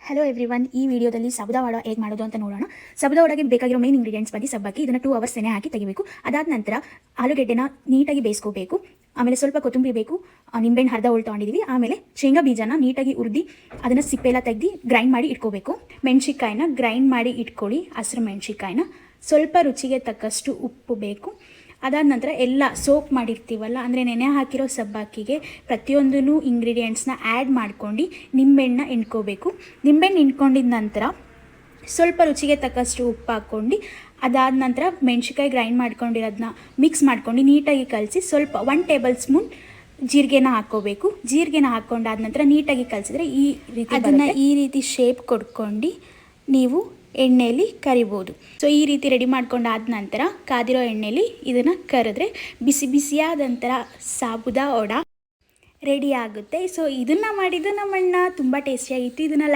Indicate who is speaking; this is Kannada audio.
Speaker 1: ಹಲೋ ಎವ್ರಿವನ್, ಈ ವಿಡಿಯೋದಲ್ಲಿ ಸಬದಾ ವಡ ಹೇಗೆ ಮಾಡೋದು ಅಂತ ನೋಡೋಣ. ಸಬದಾ ವಡಗೆ ಬೇಕಾಗಿರೋ ಮೇನ್ ಇಂಗ್ರೀಡಿಯೆಂಟ್ಸ್ ಬಗ್ಗೆ ಸಬ್ಬಕ್ಕಿ ಇದನ್ನು 2 ಅವರ್ಸ್ ನೆನೆ ಹಾಕಿ ತೆಗಿಬೇಕು. ಅದಾದ ನಂತರ ಆಲೂಗೆಡ್ಡೆನ ನೀಟಾಗಿ ಬೇಯಿಸ್ಕೋಬೇಕು. ಆಮೇಲೆ ಸ್ವಲ್ಪ ಕೊತ್ತಂಬರಿ ಬೇಕು, ನಿಂಬೆಹಣ್ಣು ಅರ್ಧ ಹೋಳು ತೊಗೊಂಡಿದ್ದೀವಿ. ಆಮೇಲೆ ಶೇಂಗಾ ಬೀಜನ ನೀಟಾಗಿ ಹುರಿದು ಅದನ್ನು ಸಿಪ್ಪೆಲ್ಲ ತೆಗೆದು ಗ್ರೈಂಡ್ ಮಾಡಿ ಇಟ್ಕೋಬೇಕು. ಮೆಣಸಿಕಾಯಿನ ಗ್ರೈಂಡ್ ಮಾಡಿ ಇಟ್ಕೊಳ್ಳಿ. ಹಸಿರು ಮೆಣಸಿಕಾಯಿನ ಸ್ವಲ್ಪ ರುಚಿಗೆ ತಕ್ಕಷ್ಟು ಉಪ್ಪು ಬೇಕು. ಅದಾದ ನಂತರ ಎಲ್ಲ ಸೋಪ್ ಮಾಡಿರ್ತೀವಲ್ಲ, ಅಂದರೆ ನೆನೆ ಹಾಕಿರೋ ಸಬ್ಬಕ್ಕಿಗೆ ಪ್ರತಿಯೊಂದೂ ಇಂಗ್ರೀಡಿಯೆಂಟ್ಸ್ನ ಆ್ಯಡ್ ಮಾಡ್ಕೊಂಡು ನಿಂಬೆಹಣ್ಣನ್ನ ಹಿಂಡ್ಕೋಬೇಕು. ನಿಂಬೆಹಣ್ಣು ಹಿಂಡ್ಕೊಂಡಿದ ನಂತರ ಸ್ವಲ್ಪ ರುಚಿಗೆ ತಕ್ಕಷ್ಟು ಉಪ್ಪು ಹಾಕ್ಕೊಂಡು ಅದಾದ ನಂತರ ಮೆಣಸಿಕಾಯಿ ಗ್ರೈಂಡ್ ಮಾಡ್ಕೊಂಡಿರೋದನ್ನ ಮಿಕ್ಸ್ ಮಾಡ್ಕೊಂಡು ನೀಟಾಗಿ ಕಲಸಿ ಸ್ವಲ್ಪ 1 ಟೇಬಲ್ ಸ್ಪೂನ್ ಜೀರಿಗೆನ ಹಾಕ್ಕೋಬೇಕು. ಜೀರಿಗೆನ ಹಾಕ್ಕೊಂಡಾದ ನಂತರ ನೀಟಾಗಿ ಕಲಿಸಿದ್ರೆ ಈ ರೀತಿ ಅದನ್ನು ಈ ರೀತಿ ಶೇಪ್ ಕೊಡ್ಕೊಂಡು ನೀವು ಎಣ್ಣೆಯಲ್ಲಿ ಕರಿಬೋದು. ಸೊ ಈ ರೀತಿ ರೆಡಿ ಮಾಡ್ಕೊಂಡಾದ ನಂತರ ಕಾದಿರೋ ಎಣ್ಣೆಯಲ್ಲಿ ಇದನ್ನು ಕರೆದ್ರೆ ಬಿಸಿ ಬಿಸಿಯಾದಂಥ ಸಾಬುದಾ ವಡ ರೆಡಿ ಆಗುತ್ತೆ. ಸೊ ಇದನ್ನು ಮಾಡಿದ್ದು ನಮ್ಮಣ್ಣ ತುಂಬ ಟೇಸ್ಟಿಯಾಗಿತ್ತು. ಇದನ್ನು